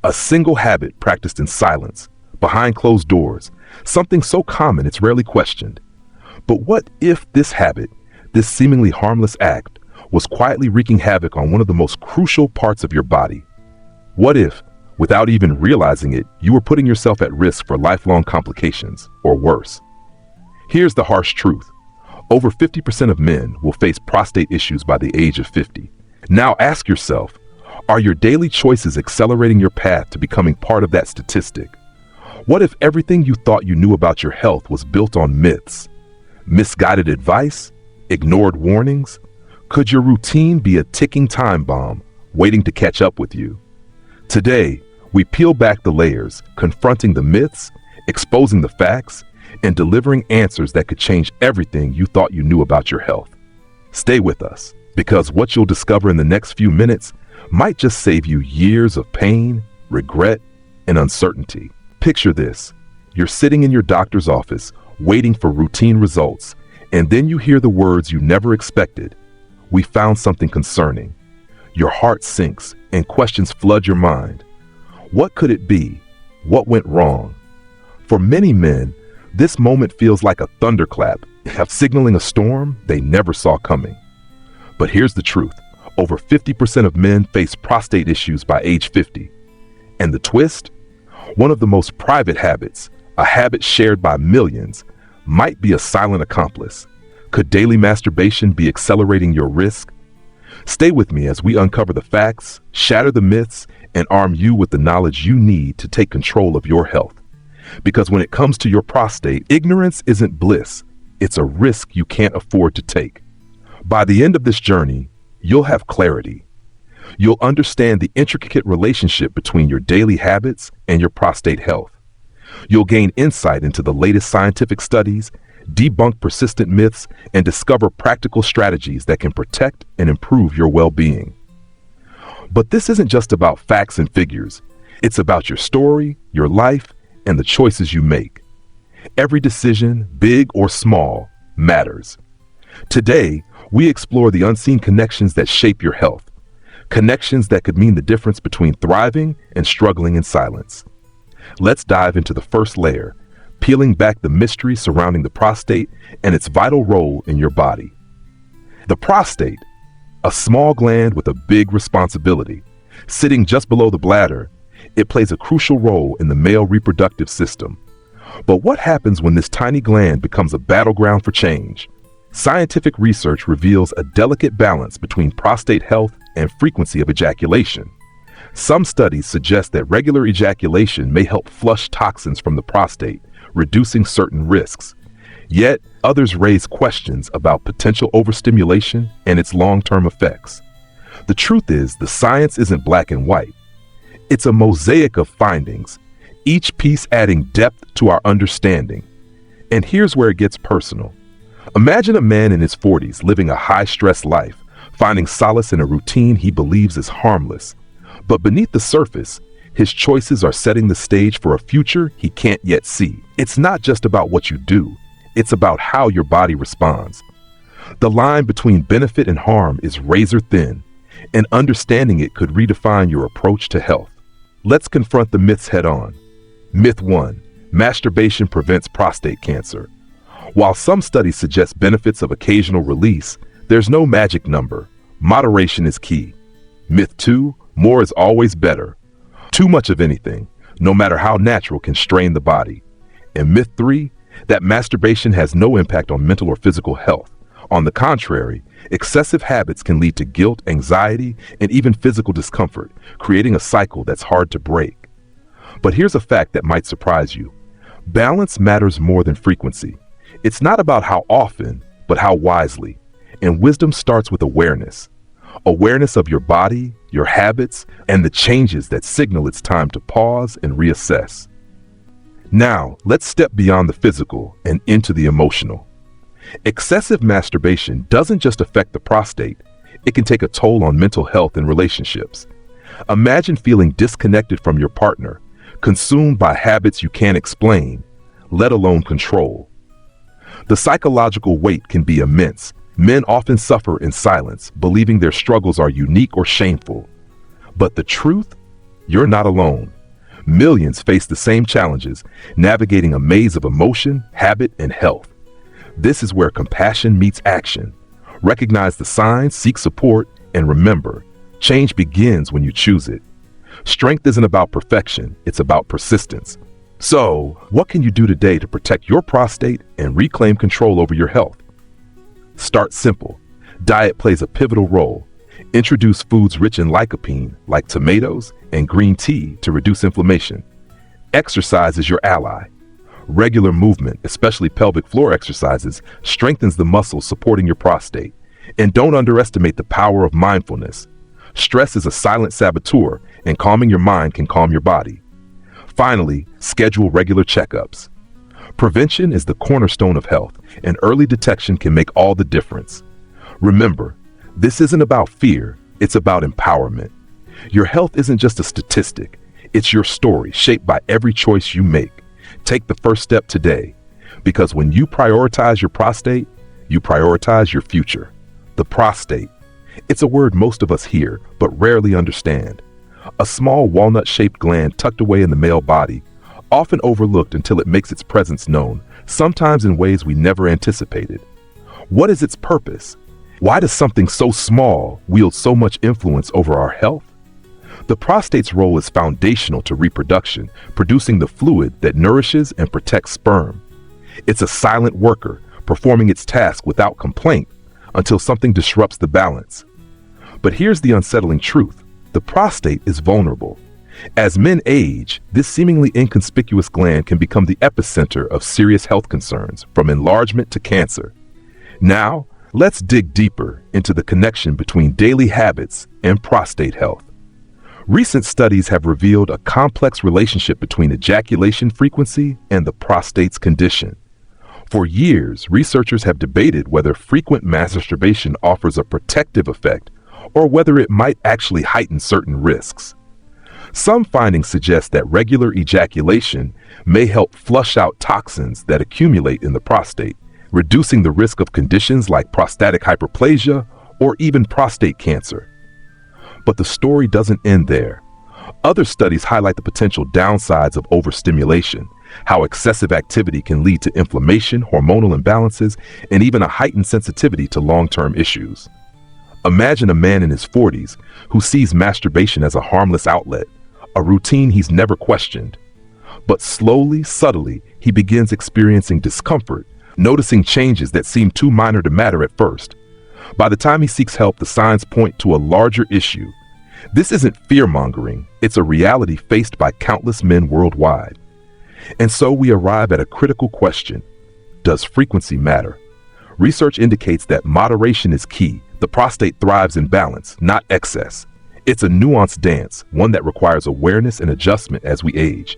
A single habit practiced in silence, behind closed doors, something so common it's rarely questioned. But what if this habit, this seemingly harmless act, was quietly wreaking havoc on one of the most crucial parts of your body? What if, without even realizing it, you were putting yourself at risk for lifelong complications, or worse? Here's the harsh truth. Over 50% of men will face prostate issues by the age of 50. Now ask yourself, are your daily choices accelerating your path to becoming part of that statistic? What if everything you thought you knew about your health was built on myths, misguided advice, ignored warnings? Could your routine be a ticking time bomb waiting to catch up with you? Today, we peel back the layers, confronting the myths, exposing the facts, and delivering answers that could change everything you thought you knew about your health. Stay with us, because what you'll discover in the next few minutes might just save you years of pain, regret, and uncertainty. Picture this. You're sitting in your doctor's office, waiting for routine results, and then you hear the words you never expected. We found something concerning. Your heart sinks, and questions flood your mind. What could it be? What went wrong? For many men, this moment feels like a thunderclap, signaling a storm they never saw coming. But here's the truth. Over 50% of men face prostate issues by age 50. And the twist? One of the most private habits, a habit shared by millions, might be a silent accomplice. Could daily masturbation be accelerating your risk? Stay with me as we uncover the facts, shatter the myths, and arm you with the knowledge you need to take control of your health. Because when it comes to your prostate, ignorance isn't bliss. It's a risk you can't afford to take. By the end of this journey, you'll have clarity. You'll understand the intricate relationship between your daily habits and your prostate health. You'll gain insight into the latest scientific studies, debunk persistent myths, and discover practical strategies that can protect and improve your well-being. But this isn't just about facts and figures. It's about your story, your life, and the choices you make. Every decision, big or small, matters. Today, we explore the unseen connections that shape your health. Connections that could mean the difference between thriving and struggling in silence. Let's dive into the first layer, peeling back the mystery surrounding the prostate and its vital role in your body. The prostate, a small gland with a big responsibility. Sitting just below the bladder, it plays a crucial role in the male reproductive system. But what happens when this tiny gland becomes a battleground for change? Scientific research reveals a delicate balance between prostate health and frequency of ejaculation. Some studies suggest that regular ejaculation may help flush toxins from the prostate, reducing certain risks. Yet, others raise questions about potential overstimulation and its long-term effects. The truth is, the science isn't black and white. It's a mosaic of findings, each piece adding depth to our understanding. And here's where it gets personal. Imagine a man in his 40s living a high-stress life, finding solace in a routine he believes is harmless. But beneath the surface, his choices are setting the stage for a future he can't yet see. It's not just about what you do, it's about how your body responds. The line between benefit and harm is razor thin, and understanding it could redefine your approach to health. Let's confront the myths head on. Myth 1. Masturbation prevents prostate cancer. While some studies suggest benefits of occasional release, there's no magic number. Moderation is key. Myth 2. More is always better. Too much of anything, no matter how natural, can strain the body. And myth 3. That masturbation has no impact on mental or physical health. On the contrary, excessive habits can lead to guilt, anxiety, and even physical discomfort, creating a cycle that's hard to break. But here's a fact that might surprise you. Balance matters more than frequency. It's not about how often, but how wisely. And wisdom starts with awareness. Awareness of your body, your habits, and the changes that signal it's time to pause and reassess. Now, let's step beyond the physical and into the emotional. Excessive masturbation doesn't just affect the prostate, it can take a toll on mental health and relationships. Imagine feeling disconnected from your partner, consumed by habits you can't explain, let alone control. The psychological weight can be immense. Men often suffer in silence, believing their struggles are unique or shameful. But the truth? You're not alone. Millions face the same challenges, navigating a maze of emotion, habit, and health. This is where compassion meets action. Recognize the signs, seek support, and remember, change begins when you choose it. Strength isn't about perfection, it's about persistence. So, what can you do today to protect your prostate and reclaim control over your health? Start simple. Diet plays a pivotal role. Introduce foods rich in lycopene, like tomatoes and green tea, to reduce inflammation. Exercise is your ally. Regular movement, especially pelvic floor exercises, strengthens the muscles supporting your prostate. And don't underestimate the power of mindfulness. Stress is a silent saboteur, and calming your mind can calm your body. Finally, schedule regular checkups. Prevention is the cornerstone of health, and early detection can make all the difference. Remember, this isn't about fear, it's about empowerment. Your health isn't just a statistic, it's your story shaped by every choice you make. Take the first step today, because when you prioritize your prostate, you prioritize your future. The prostate. It's a word most of us hear, but rarely understand. A small walnut-shaped gland tucked away in the male body, often overlooked until it makes its presence known, sometimes in ways we never anticipated. What is its purpose? Why does something so small wield so much influence over our health? The prostate's role is foundational to reproduction, producing the fluid that nourishes and protects sperm. It's a silent worker, performing its task without complaint until something disrupts the balance. But here's the unsettling truth. The prostate is vulnerable. As men age, this seemingly inconspicuous gland can become the epicenter of serious health concerns, from enlargement to cancer. Now, let's dig deeper into the connection between daily habits and prostate health. Recent studies have revealed a complex relationship between ejaculation frequency and the prostate's condition. For years, researchers have debated whether frequent masturbation offers a protective effect or whether it might actually heighten certain risks. Some findings suggest that regular ejaculation may help flush out toxins that accumulate in the prostate, reducing the risk of conditions like prostatic hyperplasia or even prostate cancer. But the story doesn't end there. Other studies highlight the potential downsides of overstimulation, how excessive activity can lead to inflammation, hormonal imbalances, and even a heightened sensitivity to long-term issues. Imagine a man in his 40s who sees masturbation as a harmless outlet, a routine he's never questioned. But slowly, subtly, he begins experiencing discomfort, noticing changes that seem too minor to matter at first. By the time he seeks help, the signs point to a larger issue. This isn't fear-mongering, it's a reality faced by countless men worldwide. And so we arrive at a critical question. Does frequency matter? Research indicates that moderation is key. The prostate thrives in balance, not excess. It's a nuanced dance, one that requires awareness and adjustment as we age.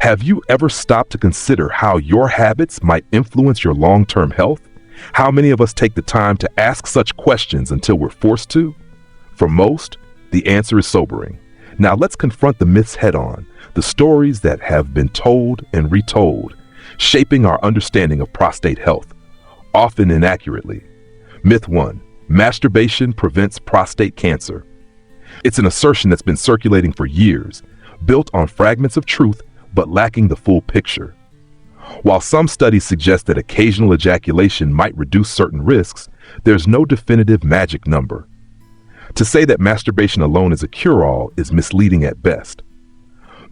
Have you ever stopped to consider how your habits might influence your long-term health? How many of us take the time to ask such questions until we're forced to? For most, the answer is sobering. Now let's confront the myths head-on, the stories that have been told and retold, shaping our understanding of prostate health, often inaccurately. Myth 1. Masturbation prevents prostate cancer. It's an assertion that's been circulating for years, built on fragments of truth but lacking the full picture. While some studies suggest that occasional ejaculation might reduce certain risks, there's no definitive magic number. To say that masturbation alone is a cure-all is misleading at best.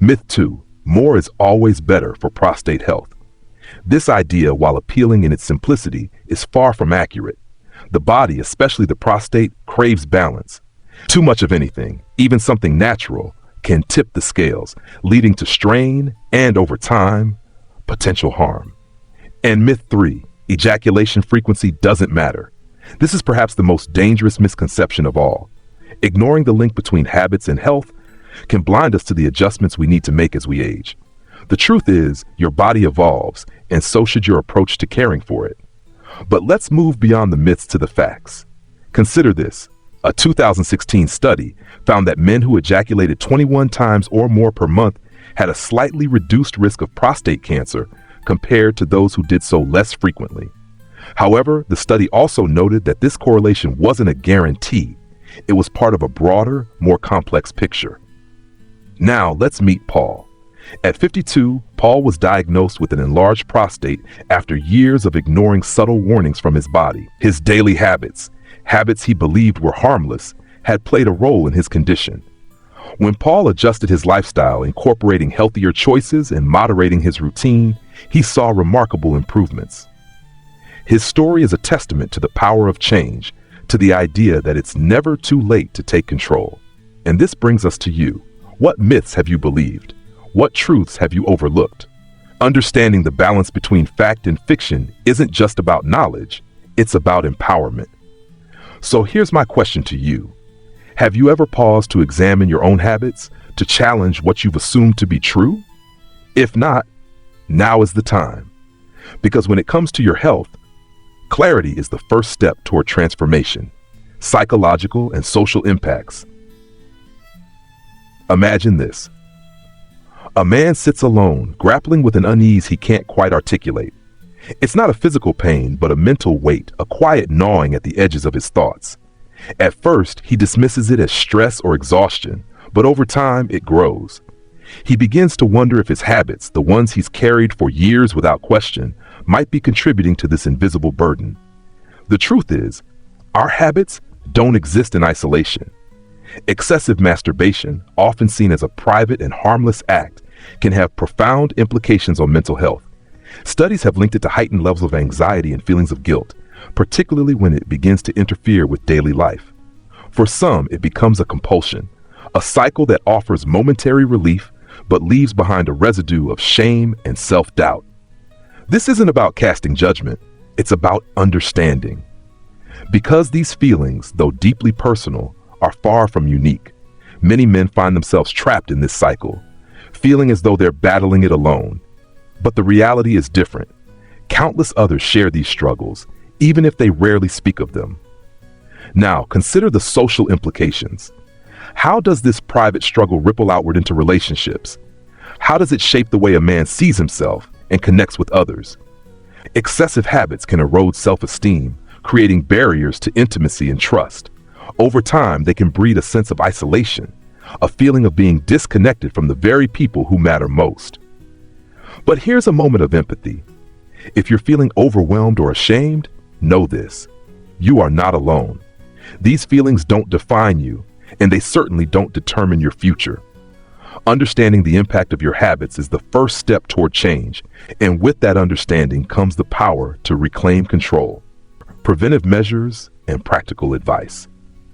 Myth 2. More is always better for prostate health. This idea, while appealing in its simplicity, is far from accurate. The body, especially the prostate, craves balance. Too much of anything, even something natural, can tip the scales, leading to strain and, over time, potential harm. And myth 3, ejaculation frequency doesn't matter. This is perhaps the most dangerous misconception of all. Ignoring the link between habits and health can blind us to the adjustments we need to make as we age. The truth is, your body evolves, and so should your approach to caring for it. But let's move beyond the myths to the facts. Consider this. A 2016 study found that men who ejaculated 21 times or more per month had a slightly reduced risk of prostate cancer compared to those who did so less frequently. However, the study also noted that this correlation wasn't a guarantee. It was part of a broader, more complex picture. Now let's meet Paul. At 52, Paul was diagnosed with an enlarged prostate after years of ignoring subtle warnings from his body. His daily habits he believed were harmless, had played a role in his condition. When Paul adjusted his lifestyle, incorporating healthier choices and moderating his routine, he saw remarkable improvements. His story is a testament to the power of change, to the idea that it's never too late to take control. And this brings us to you. What myths have you believed? What truths have you overlooked? Understanding the balance between fact and fiction isn't just about knowledge, it's about empowerment. So here's my question to you. Have you ever paused to examine your own habits, to challenge what you've assumed to be true? If not, now is the time. Because when it comes to your health, clarity is the first step toward transformation, psychological and social impacts. Imagine this. A man sits alone, grappling with an unease he can't quite articulate. It's not a physical pain, but a mental weight, a quiet gnawing at the edges of his thoughts. At first, he dismisses it as stress or exhaustion, but over time, it grows. He begins to wonder if his habits, the ones he's carried for years without question, might be contributing to this invisible burden. The truth is, our habits don't exist in isolation. Excessive masturbation, often seen as a private and harmless act, can have profound implications on mental health. Studies have linked it to heightened levels of anxiety and feelings of guilt, particularly when it begins to interfere with daily life. For some, it becomes a compulsion, a cycle that offers momentary relief but leaves behind a residue of shame and self-doubt. This isn't about casting judgment, it's about understanding. Because these feelings, though deeply personal, are far from unique, many men find themselves trapped in this cycle, feeling as though they're battling it alone. But the reality is different. Countless others share these struggles, even if they rarely speak of them. Now, consider the social implications. How does this private struggle ripple outward into relationships? How does it shape the way a man sees himself and connects with others? Excessive habits can erode self-esteem, creating barriers to intimacy and trust. Over time, they can breed a sense of isolation, a feeling of being disconnected from the very people who matter most. But here's a moment of empathy. If you're feeling overwhelmed or ashamed, know this: you are not alone. These feelings don't define you, and they certainly don't determine your future. Understanding the impact of your habits is the first step toward change, and with that understanding comes the power to reclaim control. Preventive measures and practical advice.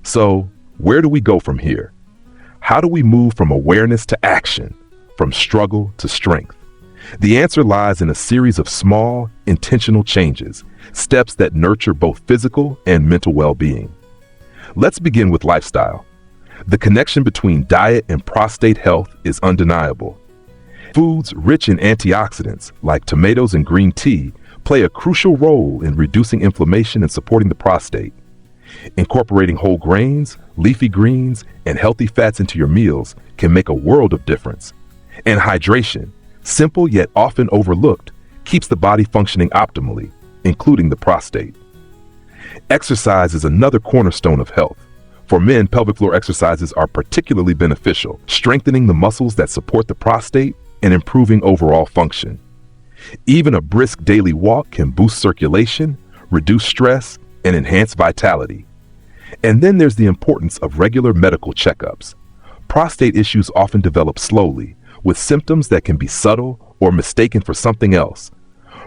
So, where do we go from here? How do we move from awareness to action, from struggle to strength? The answer lies in a series of small, intentional changes, steps that nurture both physical and mental well-being. Let's begin with lifestyle. The connection between diet and prostate health is undeniable. Foods rich in antioxidants, like tomatoes and green tea, play a crucial role in reducing inflammation and supporting the prostate. Incorporating whole grains, leafy greens, and healthy fats into your meals can make a world of difference. And hydration, simple yet often overlooked, keeps the body functioning optimally, including the prostate. Exercise is another cornerstone of health. For men, pelvic floor exercises are particularly beneficial, strengthening the muscles that support the prostate and improving overall function. Even a brisk daily walk can boost circulation, reduce stress, and enhance vitality. And then there's the importance of regular medical checkups. Prostate issues often develop slowly, with symptoms that can be subtle or mistaken for something else.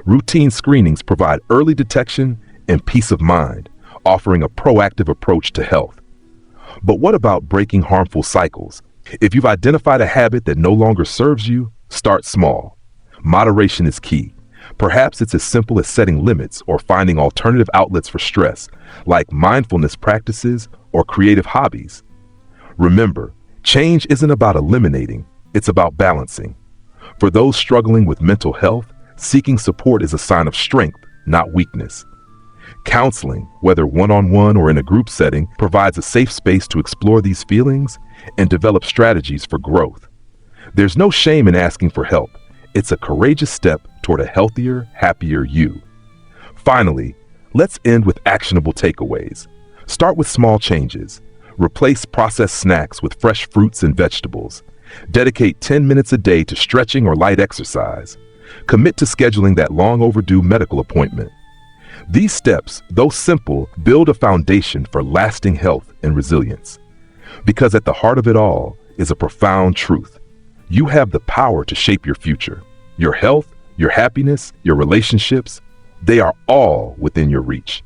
Routine screenings provide early detection and peace of mind, offering a proactive approach to health. But what about breaking harmful cycles? If you've identified a habit that no longer serves you, start small. Moderation is key. Perhaps it's as simple as setting limits or finding alternative outlets for stress, like mindfulness practices or creative hobbies. Remember, change isn't about eliminating, it's about balancing. For those struggling with mental health, seeking support is a sign of strength, not weakness. Counseling, whether one-on-one or in a group setting, provides a safe space to explore these feelings and develop strategies for growth. There's no shame in asking for help. It's a courageous step toward a healthier, happier you. Finally, let's end with actionable takeaways. Start with small changes. Replace processed snacks with fresh fruits and vegetables. Dedicate 10 minutes a day to stretching or light exercise. Commit to scheduling that long overdue medical appointment. These steps, though simple, build a foundation for lasting health and resilience. Because at the heart of it all is a profound truth. You have the power to shape your future. Your health, your happiness, your relationships, they are all within your reach.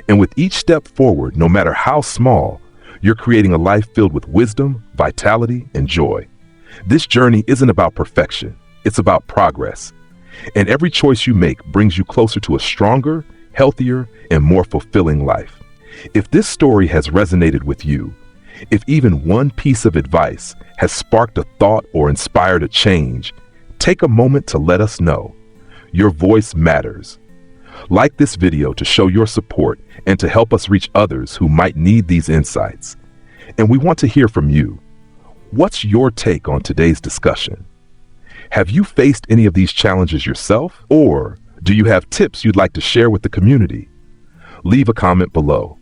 And with each step forward, no matter how small, you're creating a life filled with wisdom, vitality, and joy. This journey isn't about perfection, it's about progress. And every choice you make brings you closer to a stronger, healthier, and more fulfilling life. If this story has resonated with you, if even one piece of advice has sparked a thought or inspired a change, take a moment to let us know. Your voice matters. Like this video to show your support and to help us reach others who might need these insights. And we want to hear from you. What's your take on today's discussion? Have you faced any of these challenges yourself, or do you have tips you'd like to share with the community? Leave a comment below.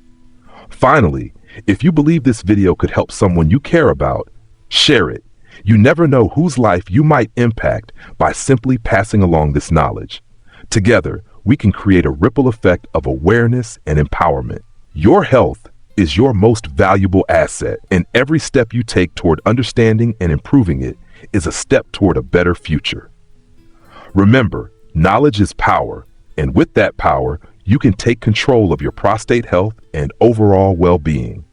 Finally, if you believe this video could help someone you care about, share it. You never know whose life you might impact by simply passing along this knowledge. Together, we can create a ripple effect of awareness and empowerment. Your health is your most valuable asset, and every step you take toward understanding and improving it is a step toward a better future. Remember, knowledge is power, and with that power, you can take control of your prostate health and overall well-being.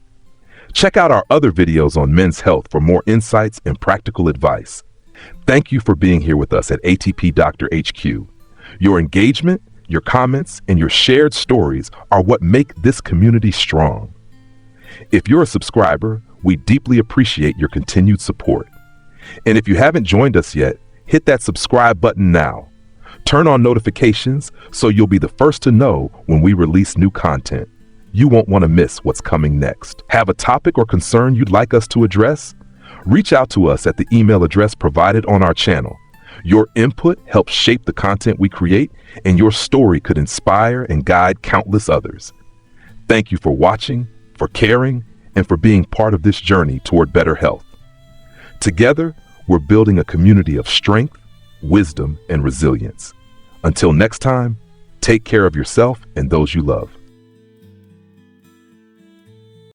Check out our other videos on men's health for more insights and practical advice. Thank you for being here with us at ATP Dr. HQ. Your engagement, your comments, and your shared stories are what make this community strong. If you're a subscriber, we deeply appreciate your continued support. And if you haven't joined us yet, hit that subscribe button now. Turn on notifications so you'll be the first to know when we release new content. You won't want to miss what's coming next. Have a topic or concern you'd like us to address? Reach out to us at the email address provided on our channel. Your input helps shape the content we create, and your story could inspire and guide countless others. Thank you for watching, for caring, and for being part of this journey toward better health. Together, we're building a community of strength, wisdom, and resilience. Until next time, take care of yourself and those you love.